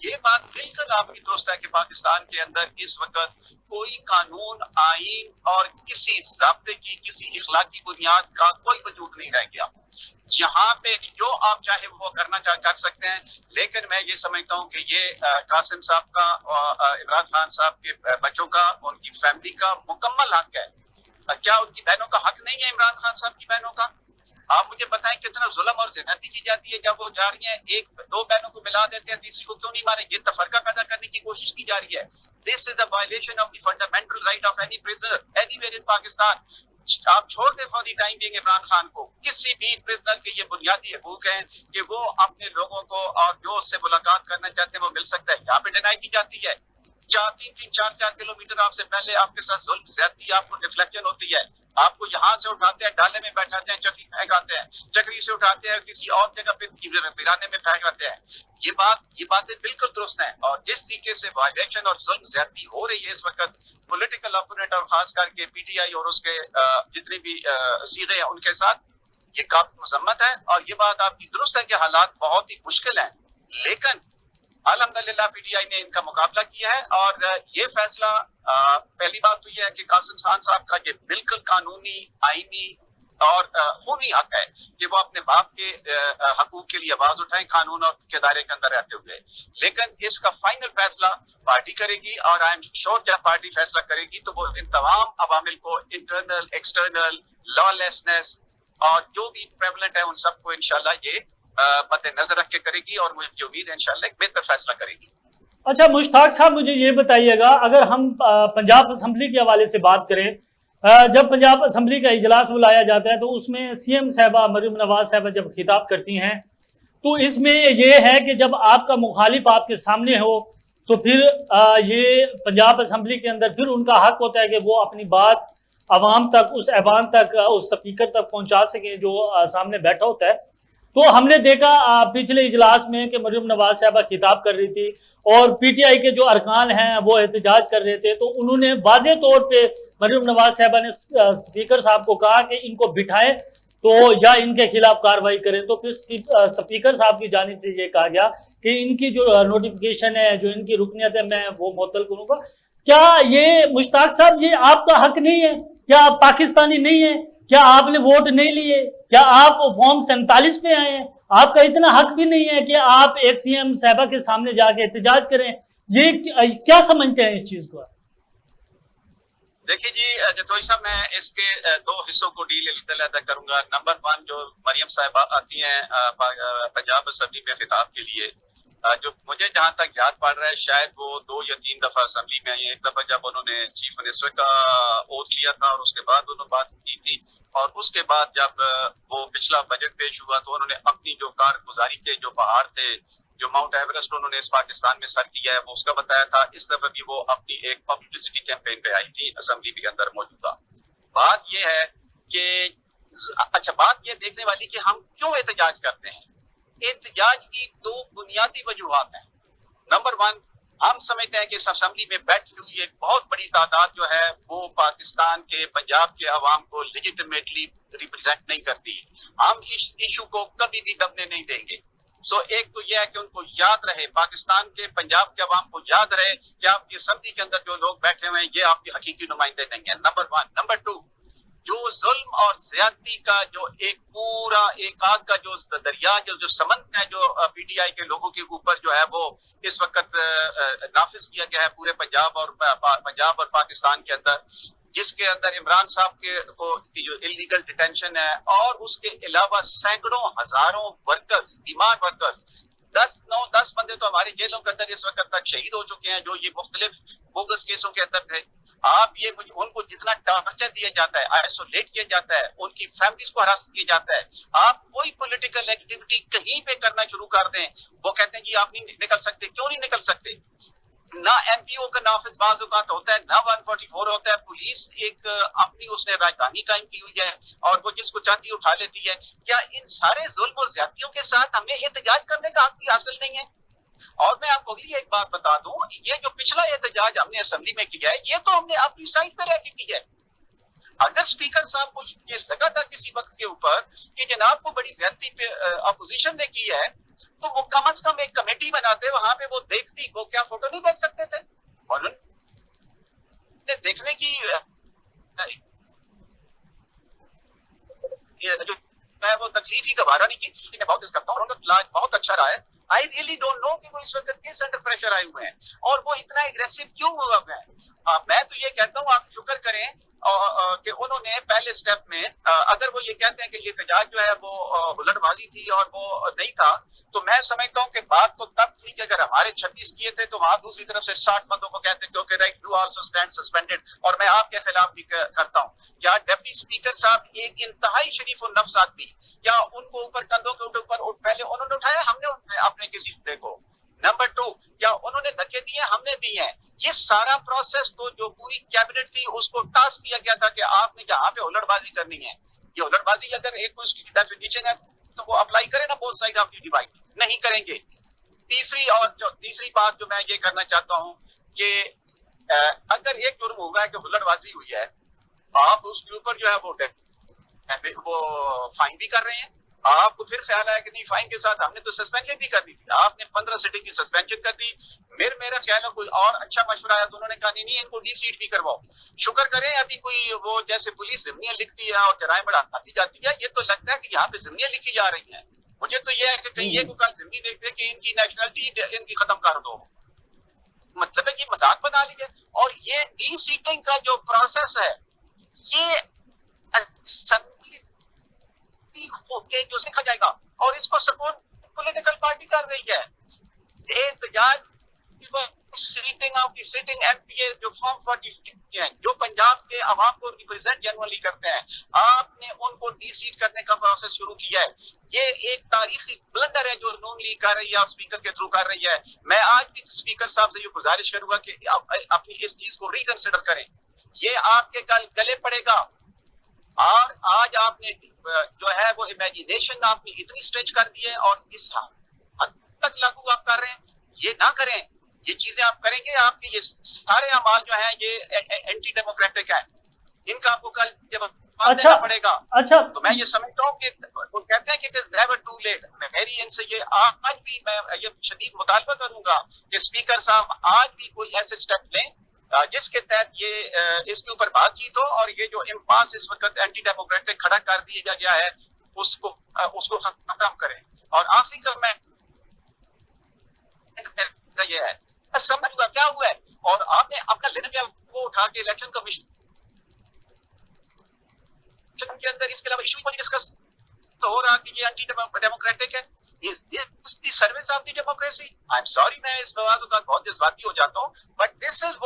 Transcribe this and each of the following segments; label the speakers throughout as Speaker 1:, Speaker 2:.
Speaker 1: یہ بات بالکل آپ کی درست ہے کہ پاکستان کے اندر اس وقت کوئی قانون، آئین اور کسی ضابطے کی، کسی اخلاقی بنیاد کا کوئی وجود نہیں رہ گیا، جہاں پہ جو آپ چاہے وہ کر سکتے ہیں۔ لیکن میں یہ سمجھتا ہوں کہ یہ قاسم صاحب کا، عمران خان صاحب کے بچوں کا، ان کی فیملی کا مکمل حق ہے۔ کیا ان کی بہنوں کا حق نہیں ہے؟ عمران خان صاحب کی بہنوں کا؟ آپ مجھے بتائیں کتنا ظلم اور زیادتی کی جاتی ہے جب وہ جا رہی ہیں، ایک دو بہنوں کو ملا دیتے ہیں، تیسری کو کیوں نہیں مارے؟ یہ تفرقہ پیدا کرنے کی کوشش کی جا رہی ہے۔ This is a violation of the fundamental right of any prisoner anywhere in Pakistan. آپ چھوڑ دیں for the time being Imran Khan کو، کسی بھی پرزنر کے یہ بنیادی حقوق ہیں کہ وہ اپنے لوگوں کو اور جو اس سے ملاقات کرنا چاہتے ہیں وہ مل سکتا ہے، یہاں پہ ڈینائی کی جاتی ہے۔ 4 کلومیٹر آپ سے پہلے آپ کے ساتھ ظلم زیادتی، آپ کو ڈیفلیکشن ہوتی ہے، آپ کو یہاں سے اٹھاتے ہیں، ڈالے میں بیٹھاتے ہیں، چکری پھینکاتے ہیں، چکری سے اٹھاتے ہیں کسی اور جگہ پہ ویرانے میں پھینکاتے ہیں۔ یہ باتیں بالکل درست ہیں، اور جس طریقے سے وائلیشن اور ظلم زیادتی ہو رہی ہے اس وقت پولیٹیکل اپوننٹ اور خاص کر کے پی ٹی آئی اور اس کے جتنے بھی صیغے ہیں ان کے ساتھ، یہ کافی مذمت ہے۔ اور یہ بات آپ کی درست ہے کہ حالات بہت ہی مشکل ہیں، لیکن الحمدللہ پی ٹی آئی نے ان کا مقابلہ کیا ہے، اور یہ فیصلہ پہلی بات تو یہ ہے کہ قاسم خان صاحب کا یہ بالکل قانونی، آئینی اور خونی حق ہے کہ وہ اپنے باپ کے حقوق کے لیے آواز اٹھائیں قانون اور کے دائرے کے اندر رہتے ہوئے، لیکن اس کا فائنل فیصلہ پارٹی کرے گی، اور آئی ایم شیور جب پارٹی فیصلہ کرے گی تو وہ ان تمام عوامل کو، انٹرنل، ایکسٹرنل، لا لیسنس اور جو بھی پریولنٹ ہے، ان سب کو انشاءاللہ یہ مد نظر رکھ کے کرے گی، اور مجھے امید ہے انشاءاللہ ایک بہتر فیصلہ کرے گی۔
Speaker 2: اچھا مشتاق صاحب، مجھے یہ بتائیے گا، اگر ہم پنجاب اسمبلی کے حوالے سے بات کریں، جب پنجاب اسمبلی کا اجلاس بلایا جاتا ہے تو اس میں سی ایم صاحبہ مریم نواز صاحبہ جب خطاب کرتی ہیں تو اس میں یہ ہے کہ جب آپ کا مخالف آپ کے سامنے ہو تو پھر یہ پنجاب اسمبلی کے اندر پھر ان کا حق ہوتا ہے کہ وہ اپنی بات عوام تک، اس ایوان تک، اس سپیکر تک پہنچا سکیں جو سامنے بیٹھا ہوتا ہے۔ تو ہم نے دیکھا پچھلے اجلاس میں کہ مریم نواز صاحبہ خطاب کر رہی تھی اور پی ٹی آئی کے جو ارکان ہیں وہ احتجاج کر رہے تھے، تو انہوں نے واضح طور پہ مریم نواز صاحبہ نے اسپیکر صاحب کو کہا کہ ان کو بٹھائیں تو یا ان کے خلاف کارروائی کریں، تو پھر اسپیکر صاحب کی جانب سے یہ کہا گیا کہ ان کی جو نوٹیفیکیشن ہے، جو ان کی رکنیت ہے، میں وہ معطل کروں گا۔ کیا یہ مشتاق صاحب یہ آپ کا حق نہیں ہے؟ کیا آپ پاکستانی نہیں ہیں؟ کیا آپ نے ووٹ نہیں لیے؟ کیا آپ فارم 47 پہ آئے ہیں؟ آپ کا اتنا حق بھی نہیں ہے کہ آپ ایک سی ایم صاحبہ کے سامنے جا کے احتجاج کریں؟ یہ کیا سمجھتے ہیں اس چیز کو؟
Speaker 1: دیکھیے جی جتوئی صاحب، میں اس کے دو حصوں کو ڈیل علیحدہ کروں گا۔ نمبر 1، جو مریم صاحبہ آتی ہیں پنجاب اسمبلی میں خطاب کے لیے، جو مجھے جہاں تک یاد پڑ رہا ہے شاید وہ 2 یا 3 دفعہ اسمبلی میں آئی ہیں۔ ایک دفعہ جب انہوں نے چیف منسٹر کا اوتھ لیا تھا اور اس کے بعد انہوں نے بات کی تھی، اور اس کے بعد جب وہ پچھلا بجٹ پیش ہوا تو انہوں نے اپنی جو کارگزاری کے جو پہاڑ تھے، جو ماؤنٹ ایورسٹ انہوں نے اس پاکستان میں سر کیا ہے، وہ اس کا بتایا تھا۔ اس دفعہ بھی وہ اپنی ایک پبلسٹی کیمپین پہ آئی تھی اسمبلی کے اندر موجودہ۔ بات یہ ہے کہ اچھا، بات یہ دیکھنے والی کہ ہم کیوں احتجاج کرتے ہیں۔ احتجاج کی 2 بنیادی وجوہات ہیں۔ نمبر 1، ہم سمجھتے ہیں کہ اس اسمبلی میں بیٹھی ہوئی ایک بہت بڑی تعداد جو ہے وہ پاکستان کے، پنجاب کے عوام کو لیجیٹمیٹلی ریپرزینٹ نہیں کرتی۔ ہم اس ایشو کو کبھی بھی دبنے نہیں دیں گے۔ ایک تو یہ ہے کہ ان کو یاد رہے، پاکستان کے، پنجاب کے عوام کو یاد رہے کہ آپ کی اسمبلی کے اندر جو لوگ بیٹھے ہوئے ہیں یہ آپ کے حقیقی نمائندے نہیں ہیں، نمبر 1۔ نمبر 2، جو ظلم اور زیادتی کا جو ایک پورا ایک آگ کا جو دریا، جو سمندر ہے، جو پی ٹی آئی کے لوگوں کے اوپر جو ہے وہ اس وقت نافذ کیا گیا ہے پورے پنجاب اور پاکستان کے اندر، جس کے اندر عمران صاحب کو جو انلیگل ڈیٹینشن ہے، اور اس کے علاوہ سینکڑوں ہزاروں ورکرز، بیمار ورکرز، 10 بندے تو ہماری جیلوں کے اندر اس وقت تک شہید ہو چکے ہیں جو یہ مختلف بوگس کیسوں کے اندر تھے۔ آپ یہ ان کو جتنا ٹارچر دیا جاتا ہے، آئسولیٹ کیا جاتا ہے، ان کی فیملیز کو ہراس کیا جاتا ہے، آپ کوئی پولیٹیکل ایکٹیویٹی کہیں پہ کرنا شروع کر دیں، وہ کہتے ہیں جی آپ نہیں نکل سکتے۔ کیوں نہیں نکل سکتے؟ نہ ایم پی او کا نافذ بعض اوقات ہوتا ہے، نہ 144 ہوتا ہے، پولیس ایک اپنی اس نے راجدھانی قائم کی ہوئی ہے اور وہ جس کو چاہتی اٹھا لیتی ہے۔ کیا ان سارے ظلم اور زیادتیوں کے ساتھ ہمیں احتجاج کرنے کا حق بھی حاصل نہیں ہے؟ اور میں آپ کو بھی ایک بات بتا دوں، یہ جو پچھلا احتجاج ہم نے اسمبلی میں کیا ہے یہ تو ہم نے اپنی سائٹ پہ رہ کے کیا ہے۔ اگر اسپیکر صاحب کو یہ لگا تھا کسی وقت کے اوپر کہ جناب کو بڑی زیادتی پہ اپوزیشن نے کی ہے، تو وہ کم از کم ایک کمیٹی بناتے, وہاں پہ وہ دیکھتی, وہ کیا فوٹو نہیں دیکھ سکتے تھے؟ اور دیکھنے کی جو میں وہ تکلیف ہی گوارا نہیں کی, میں بہت اس کرتا ہوں, ان کا علاج بہت اچھا رہا ہے. آئی ریئلی ڈونٹ نو کہ وہ اس وقت کس انڈر پریشر آئے ہوئے ہیں اور وہ اتنا اگریسو کیوں ہوا ہے. میں تو یہ کہتا ہوں آپ شکر کریں کہ انہوں نے پہلے سٹیپ میں, اگر وہ یہ کہتے ہیں کہ یہ احتجاج جو ہے وہ ہلڑ بازی تھی اور وہ نہیں تھا, تو میں سمجھتا ہوں کہ بات تو تب تھی کہ اگر ہمارے 26 کیے تھے تو وہاں دوسری طرف سے 60 بندوں کو کہتے کہ okay right, you also stand suspended, اور میں آپ کے خلاف بھی کرتا ہوں. کیا ڈپٹی اسپیکر صاحب ایک انتہائی شریف النفس آدمی, کیا ان کو اوپر کندھوں کے اوپر پہلے انہوں نے اٹھایا, ہم نے اٹھایا اپنے کسی عہدے کو؟ نمبر 2, کیا انہوں نے دھکے دیے, ہم نے دیے ہیں؟ یہ سارا پروسیس تو جو پوری کیبنٹ تھی اس کو ٹاسک دیا گیا تھا کہ آپ نے یہاں پہ ہلڑ بازی کرنی ہے. یہ ہلڑ بازی اگر ایک اس کی ڈیفینیشن ہے تو وہ اپلائی کرے نا both side of the divide, نہیں کریں گے. تیسری بات جو میں یہ کرنا چاہتا ہوں کہ اگر ایک جرم ہوا ہے کہ ہلڑ بازی ہوئی ہے, آپ اس کے اوپر جو ہے وہ فائن بھی کر رہے ہیں. آپ کو پھر خیال آیا کہ نہیں فائن کے ساتھ ہم نے تو سسپینشن بھی کر دی تھی, آپ نے 15 سٹنگ کی سسپینشن کر دی. میرا خیال ہے کوئی اور اچھا مشورہ آیا تو انہوں نے کہا نہیں ان کو ڈی سیٹ بھی کرواؤ. شکر کریں ابھی کوئی وہ جیسے پولیس ضمنیاں لکھتی ہے اور جرائم بڑھاتی جاتی ہے, یہ تو لگتا ہے کہ یہاں پہ ضمنیاں لکھی جا رہی ہیں. مجھے تو یہ ہے کہ کہیں یہ کو کل ضمنی دیکھتے کہ ان کی نیشنلٹی ان کی ختم کر دو, مطلب ہے کہ مذاق بنا لیے. اور یہ ڈی سیٹنگ کا جو پروسیس ہے یہ جو سیکھا جائے گا, اور اس کو سپورٹ پولیٹیکل پارٹی کر رہی ہے. احتجاج seating of the sitting M P A جو فارم 40 ہیں, جو پنجاب کے عوام کو ریپرزینٹ جنرلی کرتے ہیں, آپ نے ان کو ڈی سیٹ کرنے کا پروسیس شروع کیا ہے. یہ ایک تاریخی بلنڈر ہے جو نون لیگ کر رہی ہے اور اسپیکر کے تھرو کر رہی ہے. میں آج بھی اسپیکر صاحب سے یہ گزارش کروں گا کہ اپنی اس چیز کو ریکنسیڈر کریں. یہ آپ کے گلے پڑے گا. اور آج آپ نے جو ہے وہ امیجینیشن آپ نے اتنی اسٹریچ کر دی ہے اور اس حد تک لاگو آپ کر رہے ہیں. یہ نہ کریں, یہ چیزیں آپ کریں گے آپ کے یہ سارے اعمال جو ہیں یہ اینٹی ڈیموکریٹک ہیں, ان کا آپ کو کل جب دینا پڑے گا. تو میں یہ سمجھتا ہوں کہ وہ کہتے ہیں کہ it is never too late. میری ان سے یہ آج بھی میں یہ شدید مطالبہ کروں گا کہ اسپیکر صاحب آج بھی کوئی ایسے اسٹیپ لیں جس کے تحت یہ اس کے اوپر بات چیت ہو, اور یہ جو امپاس اس وقت اینٹی ڈیموکریٹک کھڑا کر دیا گیا ہے اس کو ختم کریں. اور آخری کا میں یہ ہے سمجھ گا کیا ہوا ہے, اور آپ نے اپنا لینا وہ اٹھا کے الیکشن کمیشن کے اندر اس کے علاوہ ایشو ڈسکس تو ہو رہا کہ یہ اینٹی ڈیموکریٹک ہے. Is this the service of the democracy? I'm sorry میں اس بات کا بہت جذباتی ہو جاتا ہوں, but this is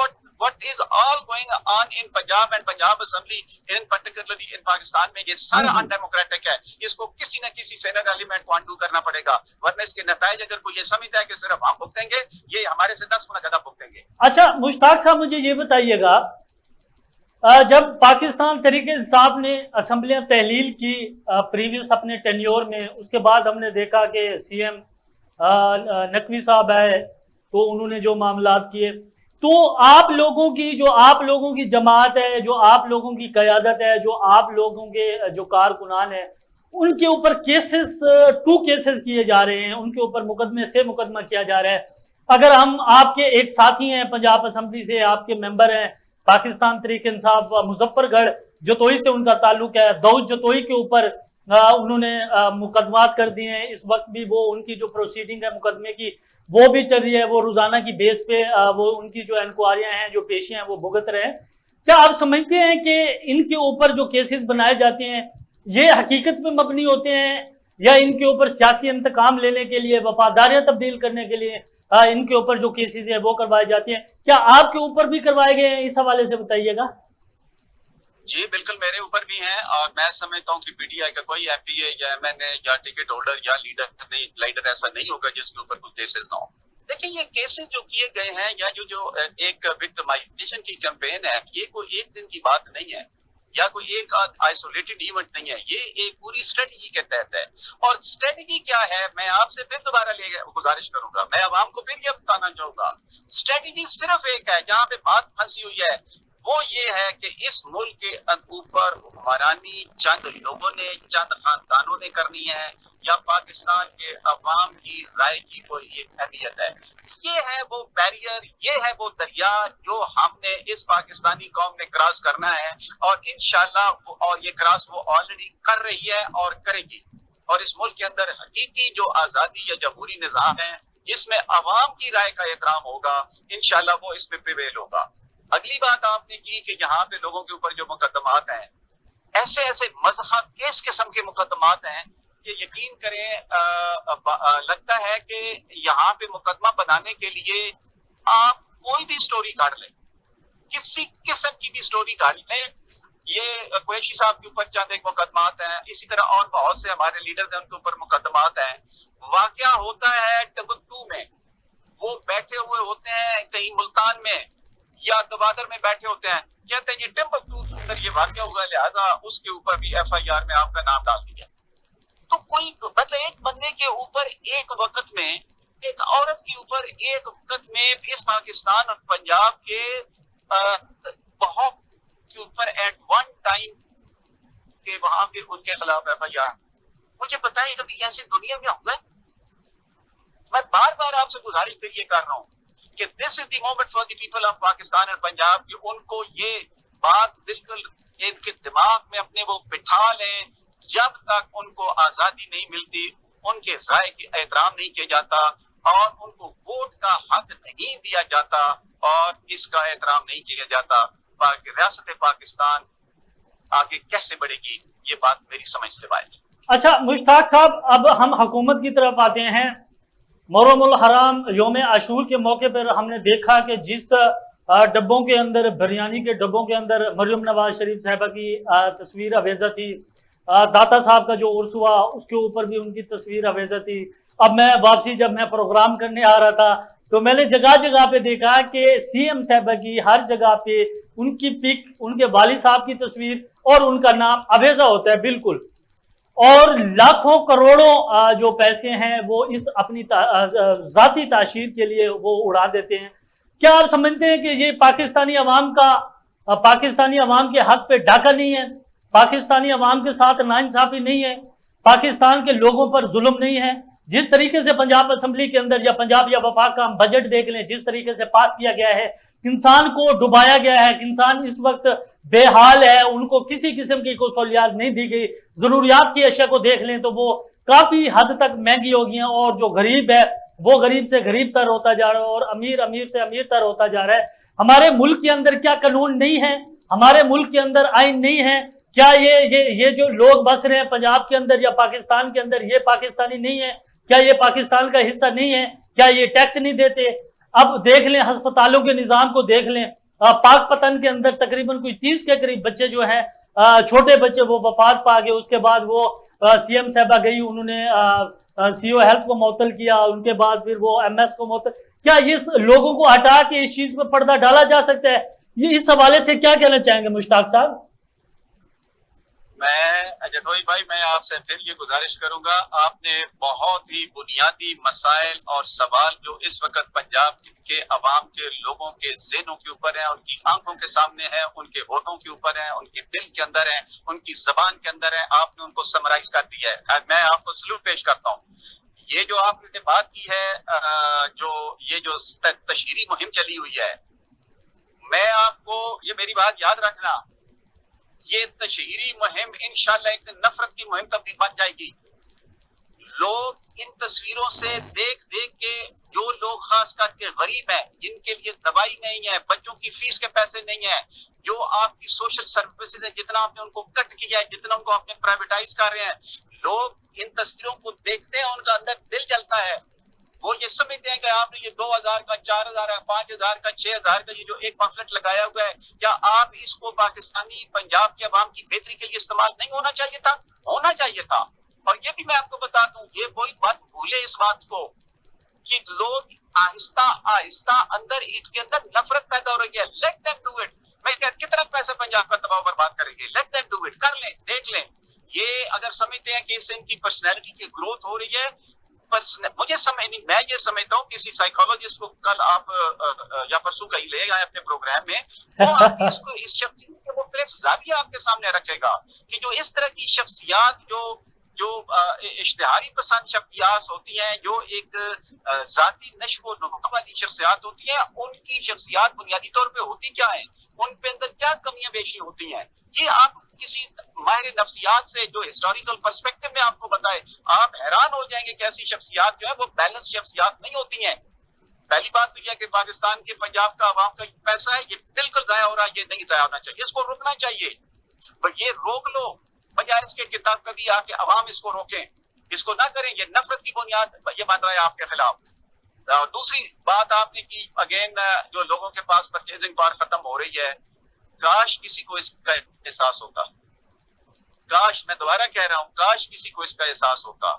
Speaker 1: what is all going on in Punjab and Punjab Assembly in particularly in Pakistan میں. یہ سارا ان ڈیموکریٹک ہے. اس کو کسی نہ کسی سینئر ایلیمنٹ کو انڈو کرنا پڑے گا, ورنہ اس کے نتائج اگر کوئی یہ سمجھتا ہے کہ صرف ہم بھگتیں گے, یہ ہمارے سے 10 گنا زیادہ بھگتیں گے.
Speaker 2: اچھا مشتاق صاحب مجھے یہ بتائیے گا, جب پاکستان تحریک انصاف نے اسمبلیاں تحلیل کی پریویس اپنے ٹینیور میں, اس کے بعد ہم نے دیکھا کہ سی ایم نقوی صاحب آئے تو انہوں نے جو معاملات کیے, تو آپ لوگوں کی جماعت ہے, جو آپ لوگوں کی قیادت ہے, جو آپ لوگوں کے جو کارکنان ہیں, ان کے اوپر ٹو کیسز کیے جا رہے ہیں, ان کے اوپر مقدمہ کیا جا رہا ہے. اگر ہم آپ کے ایک ساتھی ہیں پنجاب اسمبلی سے, آپ کے ممبر ہیں پاکستان تحریک انصاف مظفر گڑھ جتوئی سے ان کا تعلق ہے, داؤد جتوئی کے اوپر انہوں نے مقدمات کر دیے ہیں. اس وقت بھی وہ ان کی جو پروسیڈنگ ہے مقدمے کی وہ بھی چل رہی ہے, وہ روزانہ کی بیس پہ وہ ان کی جو انکوائریاں ہیں, جو پیشیاں ہیں وہ بھگت رہے ہیں. کیا آپ سمجھتے ہیں کہ ان کے اوپر جو کیسز بنائے جاتے ہیں یہ حقیقت پہ مبنی ہوتے ہیں, یا ان کے اوپر سیاسی انتقام لینے کے لیے, وفاداریاں تبدیل کرنے کے لیے ان کے اوپر جو کیسز ہیں وہ کروائے جاتے ہیں؟ کیا آپ کے اوپر بھی کروائے گئے ہیں؟ اس حوالے سے بتائیے گا.
Speaker 1: جی بالکل میرے اوپر بھی ہیں, اور میں سمجھتا ہوں کہ پی ٹی آئی کا کوئی ایم پی اے یا ایم این اے یا ٹکٹ ہولڈر یا لیڈر ایسا نہیں ہوگا جس کے اوپر کوئی کیسز نہ ہو. دیکھیں یہ کیسز جو کیے گئے ہیں یا جو ایک وکٹمائزیشن کی کیمپین ہے, یہ کوئی ایک دن کی بات نہیں ہے یا کوئی ایک آئسولیٹڈ ایونٹ نہیں ہے, یہ ایک پوری اسٹریٹجی کے تحت ہے. اور اسٹریٹجی کیا ہے میں آپ سے پھر دوبارہ گزارش کروں گا, میں عوام کو پھر یہ بتانا چاہوں گا. اسٹریٹجی صرف ایک ہے جہاں پہ بات پھنسی ہوئی ہے, وہ یہ ہے کہ اس ملک کے اوپر حکمرانی چند لوگوں نے, چند خاندانوں نے کرنی ہے, یا پاکستان کے عوام کی رائے کی کوئی ایک اہمیت ہے؟ یہ ہے وہ بیریئر، یہ ہے وہ دریا جو ہم نے اس پاکستانی قوم نے کراس کرنا ہے، اور انشاءاللہ اور یہ کراس وہ آلریڈی کر رہی ہے اور کرے گی۔ اور اس ملک کے اندر حقیقی جو آزادی یا جمہوری نظام ہے جس میں عوام کی رائے کا احترام ہوگا، انشاءاللہ وہ اس پہ پریویل ہوگا۔ اگلی بات آپ نے کی کہ یہاں پہ لوگوں کے اوپر جو مقدمات ہیں، ایسے ایسے مذہب کس قسم کے مقدمات ہیں کہ یقین کریں لگتا ہے کہ یہاں پہ مقدمہ بنانے کے لیے آپ کوئی بھی سٹوری کاٹ لیں، کسی قسم کی بھی سٹوری کاٹ لیں۔ یہ قریشی صاحب کے اوپر چند ایک مقدمات ہیں، اسی طرح اور بہت سے ہمارے لیڈرز ہیں ان کے اوپر مقدمات ہیں۔ واقعہ ہوتا ہے ٹمبکٹو میں، وہ بیٹھے ہوئے ہوتے ہیں کہیں ملتان میں یا گوادر میں بیٹھے ہوتے ہیں، کہتے ہیں یہ ٹمبکٹو کے اندر یہ واقعہ ہوا، لہٰذا اس کے اوپر بھی ایف آئی آر میں آپ کا نام ڈال دیا۔ تو کوئی مطلب ایک بندے کے اوپر ایک وقت میں، ایک عورت کے اوپر ایک وقت میں اس پاکستان اور پنجاب کے بہت کے اوپر ایٹ ون ٹائم کہ وہاں پہ ان کے خلاف ایف آئی آر۔ مجھے بتائیں کبھی ایسی دنیا میں ہوگا؟ میں بار بار آپ سے گزارش پھر یہ کر رہا ہوں کہ this is the moment for the people of Pakistan اور پنجاب کہ ان کو یہ بات بالکل ان کے دماغ میں اپنے وہ بٹھا لیں، جب تک ان کو آزادی نہیں ملتی، ان کے رائے کی احترام نہیں کیا جاتا اور ان کو ووٹ کا حق نہیں دیا جاتا اور اس کا احترام نہیں کیا جاتا، ریاست پاکستان آگے کیسے بڑھے گی؟ یہ بات میری سمجھ سے باہر۔
Speaker 2: اچھا مشتاق صاحب، اب ہم حکومت کی طرف آتے ہیں۔ محرم الحرام یوم عاشور کے موقع پر ہم نے دیکھا کہ جس ڈبوں کے اندر، بریانی کے ڈبوں کے اندر مریم نواز شریف صاحبہ کی تصویر آویزہ تھی، داتا صاحب کا جو عرس ہوا اس کے اوپر بھی ان کی تصویر آویزہ تھی۔ اب میں واپسی جب میں پروگرام کرنے آ رہا تھا تو میں نے جگہ جگہ پہ دیکھا کہ سی ایم صاحبہ کی ہر جگہ پہ ان کی پک، ان کے والد صاحب کی تصویر اور ان کا نام آویزہ ہوتا ہے بالکل، اور لاکھوں کروڑوں جو پیسے ہیں وہ اس اپنی ذاتی تعشیر کے لیے وہ اڑا دیتے ہیں۔ کیا آپ سمجھتے ہیں کہ یہ پاکستانی عوام کا، پاکستانی عوام کے حق پہ ڈاکہ نہیں ہے، پاکستانی عوام کے ساتھ ناانصافی نہیں ہے، پاکستان کے لوگوں پر ظلم نہیں ہے؟ جس طریقے سے پنجاب اسمبلی کے اندر یا پنجاب یا وفاق کا ہم بجٹ دیکھ لیں، جس طریقے سے پاس کیا گیا ہے، انسان کو ڈبایا گیا ہے، انسان اس وقت بے حال ہے، ان کو کسی قسم کی کوئی سہولیات نہیں دی گئی۔ ضروریات کی اشیاء کو دیکھ لیں تو وہ کافی حد تک مہنگی ہو گئی ہیں، اور جو غریب ہے وہ غریب سے غریب تر ہوتا جا رہا ہے اور امیر امیر سے امیر تر ہوتا جا رہا ہے۔ ہمارے ملک کے اندر کیا قانون نہیں ہے؟ ہمارے ملک کے اندر آئین نہیں ہے؟ کیا یہ جو لوگ بس رہے ہیں پنجاب کے اندر یا پاکستان کے اندر، یہ پاکستانی نہیں ہے؟ کیا یہ پاکستان کا حصہ نہیں ہے؟ کیا یہ ٹیکس نہیں دیتے؟ اب دیکھ لیں ہسپتالوں کے نظام کو دیکھ لیں، پاک پتن کے اندر تقریباً کوئی 30 کے قریب بچے جو ہیں چھوٹے بچے وہ وفات پا گئے۔ اس کے بعد وہ سی ایم صاحبہ گئی، انہوں نے سی او ہیلتھ کو معطل کیا، ان کے بعد پھر وہ ایم ایس کو معطل کیا یہ لوگوں کو ہٹا کے اس چیز پہ پردہ ڈالا جا سکتا ہے؟ یہ اس حوالے سے کیا کہنا چاہیں گے مشتاق صاحب؟
Speaker 1: میں جدوئی بھائی، میں آپ سے پھر یہ گزارش کروں گا، آپ نے بہت ہی بنیادی مسائل اور سوال جو اس وقت پنجاب کے عوام کے لوگوں کے ذہنوں کے اوپر ہیں، ان کی آنکھوں کے سامنے ہیں، ان کے ہوٹوں کے اوپر ہیں، ان کے دل کے اندر ہیں، ان کی زبان کے اندر ہیں، آپ نے ان کو سمرائز کر دیا ہے۔ میں آپ کو سلوٹ پیش کرتا ہوں۔ یہ جو آپ نے بات کی ہے، یہ جو تشہیری مہم چلی ہوئی ہے، میں آپ کو یہ میری بات یاد رکھنا، یہ تشہیری مہم انشاءاللہ ایک دن نفرت کی مہم تبدیل بن جائے گی۔ لوگ ان تصویروں سے دیکھ دیکھ کے، جو لوگ خاص کر کے غریب ہیں، جن کے لیے دوائی نہیں ہے، بچوں کی فیس کے پیسے نہیں ہیں، جو آپ کی سوشل سروسز ہیں، جتنا آپ نے ان کو کٹ کیا ہے، جتنا ان کو آپ نے پرائیویٹائز کر رہے ہیں، لوگ ان تصویروں کو دیکھتے ہیں، ان کا اندر دل جلتا ہے۔ وہ یہ سمجھتے ہیں کہ آپ نے یہ 2000 کا، 4000 کا، 5000 کا، 6000 کا یہ جو ایک پمفلٹ لگایا ہوا ہے، کیا آپ اس کو پاکستانی پنجاب کے عوام کی بہتری کے لیے استعمال نہیں ہونا چاہیے تھا؟ ہونا چاہیے تھا۔ اور یہ بھی میں آپ کو بتا دوں، یہ کوئی بات بھولے اس بات کو کہ لوگ آہستہ آہستہ اندر اس کے اندر نفرت پیدا ہو رہی ہے۔ Let them do it. میں کہتا کتنا پیسہ پنجاب کا تباہ برباد کریں گے، لیٹ دیم ڈو اٹ، کر لیں، دیکھ لیں۔ یہ اگر سمجھتے ہیں کہ اس سے ان کی پرسنالٹی کی گروتھ ہو رہی ہے، مجھے سمجھ نہیں، میں یہ سمجھتا ہوں کسی سائیکالوجسٹ کو کل آپ یا پرسوں کا ہی لے گا اپنے پروگرام میں، وہ آپ اس کو اس شخصیت کے مختلف زاویہ آپ کے سامنے رکھے گا کہ جو اس طرح کی شخصیات جو اشتہاری پسند شخصیات ہوتی ہیں، جو ایک ذاتی نشو و نما والی شخصیات ہوتی ہیں، ان کی شخصیات بنیادی طور پہ ہوتی کیا ہیں، ان پہ اندر کیا کمیاں بیشی ہوتی ہیں، یہ آپ کسی ماہر نفسیات سے جو ہسٹوریکل پرسپیکٹو میں آپ کو بتائے، آپ حیران ہو جائیں گے کہ ایسی شخصیات جو ہے وہ بیلنس شخصیات نہیں ہوتی ہیں۔ پہلی بات تو یہ کہ پاکستان کے پنجاب کا عوام کا پیسہ ہے، یہ بالکل ضائع ہو رہا ہے، یہ نہیں ضائع ہونا چاہیے، اس کو روکنا چاہیے، اور یہ روک لو بجائے اس کے کتاب کبھی آ کے عوام اس کو روکیں، اس کو نہ کریں، یہ نفرت کی بنیاد یہ بن رہا ہے آپ کے خلاف۔ دوسری بات آپ نے کی اگین، جو لوگوں کے پاس پرچیزنگ پاور ختم ہو رہی ہے، کاش کسی کو اس کا احساس ہوتا، کاش، میں دوبارہ کہہ رہا ہوں، کاش کسی کو اس کا احساس ہوتا۔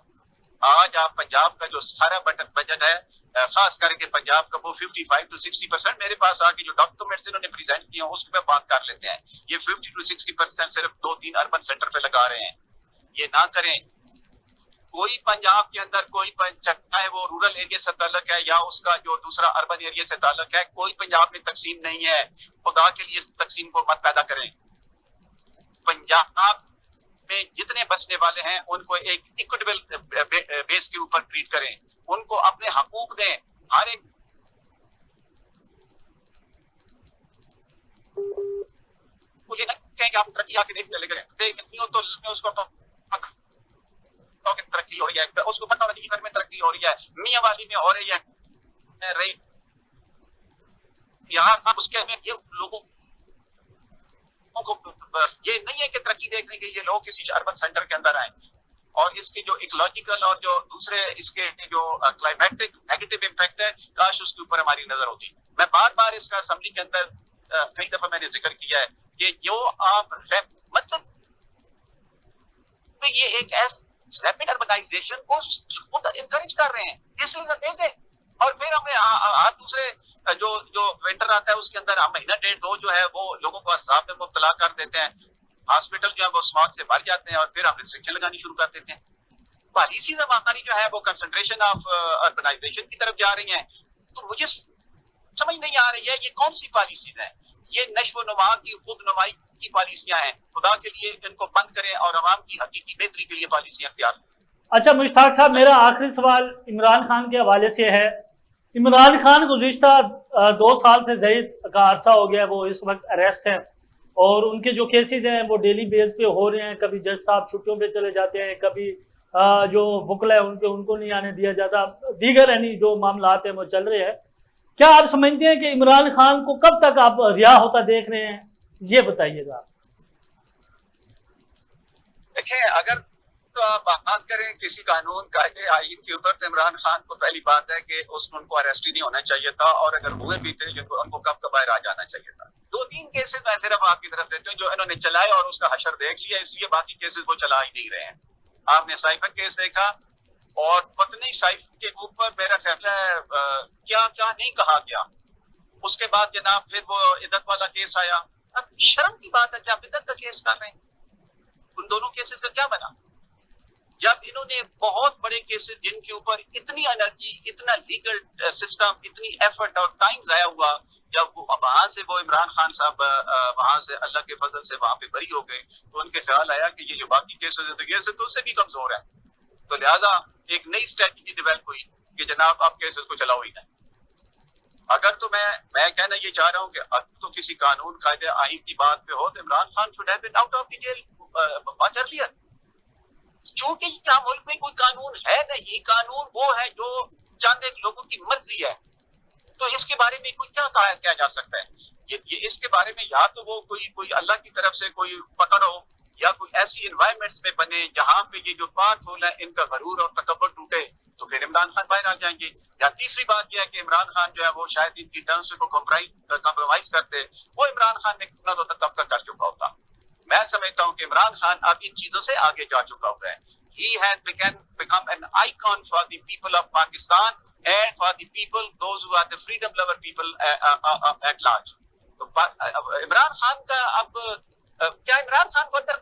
Speaker 1: آج آپ پنجاب کا جو سارا بجٹ ہے، خاص کر کے پنجاب کا، وہ 55 to 60% میرے پاس آ کے جو ڈاکومنٹس انہوں نے پریزنٹ کیے ہیں اس پہ بات کر لیتے ہیں۔ یہ 50 to 60% صرف 2-3 اربن سینٹر پہ لگا رہے ہیں، یہ نہ کریں۔ کوئی پنجاب کے اندر کوئی چاہے وہ رورل ایریا سے تعلق ہے یا اس کا جو دوسرا اربن ایریا سے تعلق ہے، کوئی پنجاب میں تقسیم نہیں ہے، خدا کے لیے اس تقسیم کو مت پیدا کریں۔ پنجاب میں جتنے بسنے والے ہیں ان کو ایک ایکوٹیبل بیس کے اوپر ٹریٹ کریں، ان کو اپنے حقوق دیں، ہر ایک کو یہ نہ کہیں کہ آپ ترقی آ کے دیکھنے لگے تو اس کو ترقی ہو رہی ہے، اس کو پتہ نہیں گھر میں ترقی ہو رہی ہے، میاں والی میں ہو رہی ہے، یہاں اس کے میں یہ لوگوں کو یہ نہیں ہے کہ ترقی دیکھنے کے لیے لوگ کسی اربن سینٹر کے اندر آئیں، اور اس کے جو ایکولوجیکل اور جو دوسرے اس کے جو کلائمیٹک نیگیٹو امپیکٹ ہے، کاش اس کے اوپر ہماری نظر ہوتی۔ میں بار بار اس کا اسمبلی کے اندر کئی دفعہ میں نے ذکر کیا ہے کہ جو آپ مطلب یہ ایک ریپڈ اربنائزیشن کو انکریج کر رہے ہیں، دس از امیزنگ۔ اور پھر ہمیں ہاتھ دوسرے جو ونٹر آتا ہے اس کے اندر ہم مہینہ 1.5-2 جو ہے وہ لوگوں کو عذاب میں مبتلا کر دیتے ہیں، ہاسپٹل جو ہے وہ اسماگ سے بھر جاتے ہیں، اور پھر ہم ریسٹرکشن لگانی شروع کر دیتے ہیں۔ پالیسیز ہماری جو ہے وہ کنسنٹریشن آف اربنائزیشن کی طرف جا رہی ہیں، تو مجھے سمجھ نہیں آ رہی ہے یہ کون سی پالیسیز ہیں، یہ نشو و نما کی خود نمائی کی پالیسیاں ہیں، خدا کے لیے ان کو بند کریں اور عوام کی حقیقی بہتری کے لیے پالیسیاں اختیار کریں۔
Speaker 2: اچھا مشتاق صاحب، میرا آخری سوال عمران خان کے حوالے سے ہے۔ عمران خان گزشتہ 2 سال سے زائد کا عرصہ ہو گیا، وہ اس وقت اریسٹ ہیں، اور ان کے جو کیسز ہیں وہ ڈیلی بیس پہ ہو رہے ہیں، کبھی جج صاحب چھٹیوں پہ چلے جاتے ہیں، کبھی جو وکلا ہے ان کو نہیں آنے دیا جاتا، دیگر یعنی جو معاملات ہیں وہ چل رہے ہیں۔ کیا آپ سمجھتے ہیں کہ عمران خان کو کب تک آپ رہا ہوتا دیکھ رہے ہیں، یہ بتائیے گا۔
Speaker 1: دیکھیں، اگر تو آپ بات کریں کسی قانون قاعدے آئین کے اوپر، تو عمران خان کو پہلی بات ہے کہ ان کو اریسٹ ہی نہیں ہونا چاہیے تھا، اور اگر ہوئے بھی تھے ان کو کب باہر آ جانا چاہیے تھا۔ 2-3 کیسز میں صرف آپ کی طرف دیتے ہیں جو انہوں نے چلائے اور اس کا حشر دیکھ لیا، اس لیے باقی کیسز وہ چلا ہی نہیں رہے ہیں۔ آپ نے سائفر کیس دیکھا، اور پتنی سائفر کے اوپر میرا خیال ہے کیا نہیں کہا گیا، اس کے بعد جناب پھر وہ عدت والا کیس آیا۔ اب شرم کی بات ہے کہ آپ عدت کا کیس کر رہے ہیں، ان دونوں کیسز کا کیا بنا؟ جب انہوں نے بہت بڑے کیسز جن کے اوپر اتنی انرجی، اتنا لیگل سسٹم، اتنی ایفرٹ اور ٹائم ضائع ہوا، جب وہ وہاں سے وہ عمران خان صاحب وہاں سے اللہ کے فضل سے وہاں پہ بری ہو گئے، تو ان کے خیال آیا کہ یہ جو باقی کیسز ہیں تو یہ تو اس سے بھی کمزور ہے، تو لہٰذا ایک نئی اسٹریٹجی ڈیولپ ہوئی کہ جناب آپ کیسز کو چلاؤ ہی نہیں۔ اگر تو میں کہنا یہ چاہ رہا ہوں کہ اگر تو کسی قانون قاعدے آئین کی بات پہ ہو تو Imran Khan should have been out of the jail much earlier۔ چونکہ یہاں ملک میں کوئی قانون ہے نہیں، قانون وہ ہے جو چند ایک لوگوں کی مرضی ہے، تو اس کے بارے میں کوئی کیا کیا جا سکتا ہے؟ یہ اس کے بارے میں یا تو وہ کوئی اللہ کی طرف سے کوئی پکڑ ہو، یا کوئی ایسی انوائرمنٹس میں بنے جہاں پہ یہ جو پاک ہول ہے ان کا غرور اور تکبر ٹوٹے، تو پھر عمران خان باہر آ جائیں گے۔ یا تیسری بات یہ ہے کہ عمران خان جو ہے وہ شاید ان کی ٹرمز کو کمپرومائز کرتے، وہ عمران خان نے کتنا تو تب کا کر چکا ہوتا۔ میں سمجھتا ہوں کہ عمران خان اب ان چیزوں سے آگے جا چکا ہوا ہے۔ He has become an icon for the people of Pakistan and for the people, those who are the freedom lover people at large۔ تو عمران خان کا اب کیا عمران خان کو اندر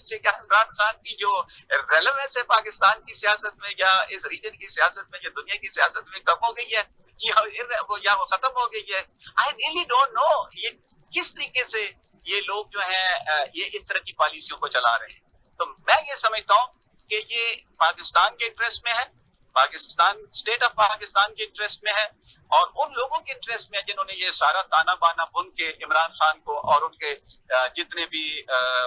Speaker 1: کیا عمران خان کی جو ریلیونس ہے پاکستان کی سیاست میں یا اس ریجن کی سیاست میں یا دنیا کی سیاست میں کم ہو گئی ہے یا وہ ختم ہو گئی ہے؟ I really don't know یہ کس طریقے سے یہ لوگ جو ہیں یہ اس طرح کی پالیسیوں کو چلا رہے ہیں۔ تو میں یہ سمجھتا ہوں کہ یہ پاکستان کے انٹرسٹ میں ہے، پاکستان اسٹیٹ آف پاکستان کے انٹرسٹ میں ہے، اور ان لوگوں کے انٹرسٹ میں جنہوں نے یہ سارا تانا بانا بن کے عمران خان کو اور ان کے جتنے بھی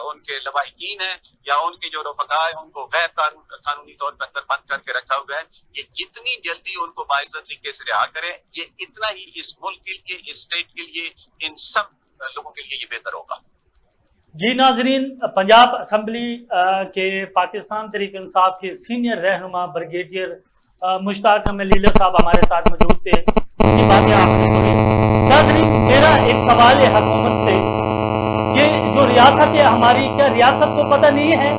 Speaker 1: ان کے لواحقین ہیں یا ان کے جو رفقا ہیں ان کو غیر قانونی طور پر اندر بند کر کے رکھا ہوا ہے، یہ جتنی جلدی ان کو باعزت طریقے سے رہا کریں، یہ اتنا ہی اس ملک کے لیے، اس اسٹیٹ کے لیے، ان سب لوگوں کے لیے یہ بہتر ہوگا۔
Speaker 2: جی ناظرین، پنجاب اسمبلی کے پاکستان تحریک انصاف کے سینئر رہنما بریگیڈیئر مشتاق احمد لیلر صاحب ہمارے ساتھ موجود تھے، ان کی باتیں آپ نے سنی۔ ناظرین، میرا ایک سوال ہے حکومت سے کہ جو ریاست ہے ہماری، کیا ریاست کو پتہ نہیں ہے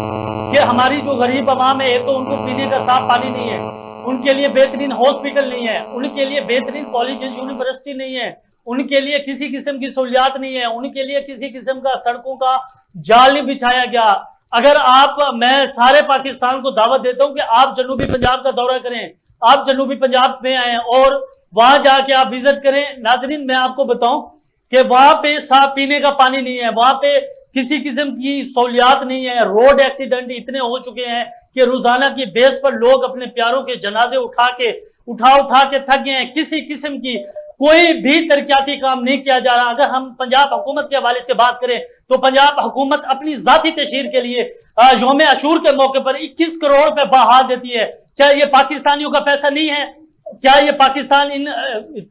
Speaker 2: کہ ہماری جو غریب عوام ہے تو ان کو پینے کا صاف پانی نہیں ہے، ان کے لیے بہترین ہاسپٹل نہیں ہے، ان کے لیے بہترین کالجز یونیورسٹی نہیں ہے، ان کے لیے کسی قسم کی سہولیات نہیں ہے، ان کے لیے کسی قسم کا سڑکوں کا جال نہیں بچھایا گیا۔ اگر میں سارے پاکستان کو دعوت دیتا ہوں کہ آپ جنوبی پنجاب کا دورہ کریں، آپ جنوبی پنجاب میں آئیں اور وہاں جا کے آپ وزٹ کریں۔ ناظرین، میں آپ کو بتاؤں کہ وہاں پہ صاف پینے کا پانی نہیں ہے، وہاں پہ کسی قسم کی سہولیات نہیں ہے، روڈ ایکسیڈنٹ اتنے ہو چکے ہیں کہ روزانہ کی بیس پر لوگ اپنے پیاروں کے جنازے اٹھا کے تھک گئے ہیں، کسی قسم کی کوئی بھی ترقیاتی کام نہیں کیا جا رہا۔ اگر ہم پنجاب حکومت کے حوالے سے بات کریں تو پنجاب حکومت اپنی ذاتی تشہیر کے لیے یوم عاشور کے موقع پر 21 کروڑ روپے بہا دیتی ہے۔ کیا یہ پاکستانیوں کا پیسہ نہیں ہے؟ کیا یہ پاکستان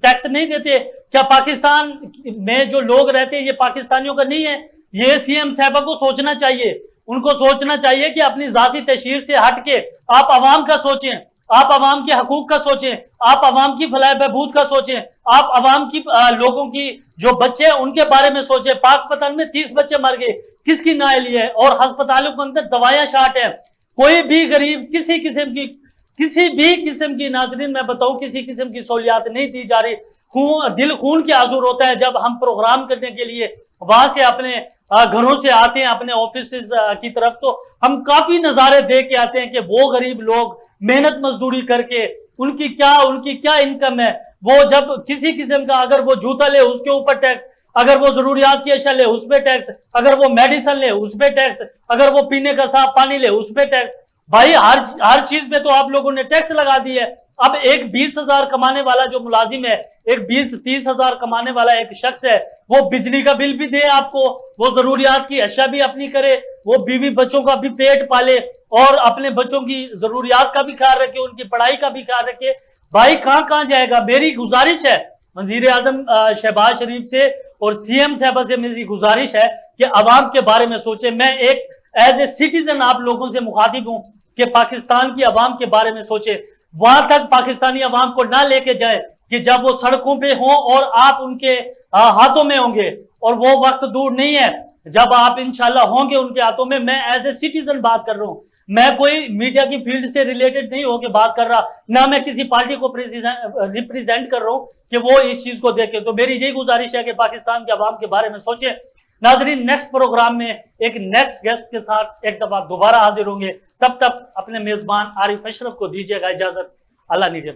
Speaker 2: ٹیکس نہیں دیتے؟ کیا پاکستان میں جو لوگ رہتے ہیں یہ پاکستانیوں کا نہیں ہے؟ یہ سی ایم صاحبہ کو سوچنا چاہیے، ان کو سوچنا چاہیے کہ اپنی ذاتی تشہیر سے ہٹ کے آپ عوام کا سوچیں، آپ عوام کے حقوق کا سوچیں، آپ عوام کی فلاح بہبود کا سوچیں، آپ عوام کی لوگوں کی جو بچے ہیں ان کے بارے میں سوچیں۔ پاک پتن میں 30 بچے مر گئے، کس کی نااہلی ہے؟ اور ہسپتالوں کے اندر دوائیاں شارٹ ہیں، کوئی بھی غریب کسی بھی قسم کی ناظرین میں بتاؤں کسی قسم کی سہولیات نہیں دی جا رہی۔ دل خون کی آذر ہوتا ہے جب ہم پروگرام کرنے کے لیے وہاں سے اپنے گھروں سے آتے ہیں اپنے آفیسز کی طرف، تو ہم کافی نظارے دیکھ کے آتے ہیں کہ وہ غریب لوگ محنت مزدوری کر کے ان کی کیا انکم ہے، وہ جب کسی قسم کا اگر وہ جوتا لے اس کے اوپر ٹیکس، اگر وہ ضروریات کی اشیاء لے اس پہ ٹیکس، اگر وہ میڈیسن لے اس پہ ٹیکس، اگر وہ پینے کا صاف پانی لے اس پہ ٹیکس۔ بھائی ہر چیز پہ تو آپ لوگوں نے ٹیکس لگا دی ہے۔ اب ایک 20,000 کمانے والا جو ملازم ہے، ایک 20-30 ہزار کمانے والا ایک شخص ہے، وہ بجلی کا بل بھی دے آپ کو، وہ ضروریات کی اشیاء بھی اپنی کرے، وہ بیوی بچوں کا بھی پیٹ پالے اور اپنے بچوں کی ضروریات کا بھی خیال رکھے، ان کی پڑھائی کا بھی خیال رکھے۔ بھائی کہاں جائے گا؟ میری گزارش ہے وزیر اعظم شہباز شریف سے اور سی ایم صاحبہ سے میری گزارش ہے کہ عوام کے بارے میں سوچیں۔ میں ایک ایز اے سٹیزن آپ لوگوں سے مخاطب ہوں کہ پاکستان کی عوام کے بارے میں سوچیں، وہاں تک پاکستانی عوام کو نہ لے کے جائے کہ جب وہ سڑکوں پہ ہوں اور آپ ان کے ہاتھوں میں ہوں گے، اور وہ وقت دور نہیں ہے جب آپ انشاءاللہ ہوں گے ان کے ہاتھوں میں۔ میں ایز اے سٹیزن بات کر رہا ہوں، میں کوئی میڈیا کی فیلڈ سے ریلیٹڈ نہیں ہو کے بات کر رہا، نہ میں کسی پارٹی کو ریپریزینٹ کر رہا ہوں کہ وہ اس چیز کو دیکھے۔ تو میری یہی گزارش ہے کہ پاکستان کے عوام کے بارے میں سوچیں۔ ناظرین، نیکسٹ پروگرام میں ایک نیکسٹ گیسٹ کے ساتھ ایک دفعہ دوبارہ حاضر ہوں گے، تب تک اپنے میزبان عارف اشرف کو دیجیے گا اجازت۔ اللہ نگہبان۔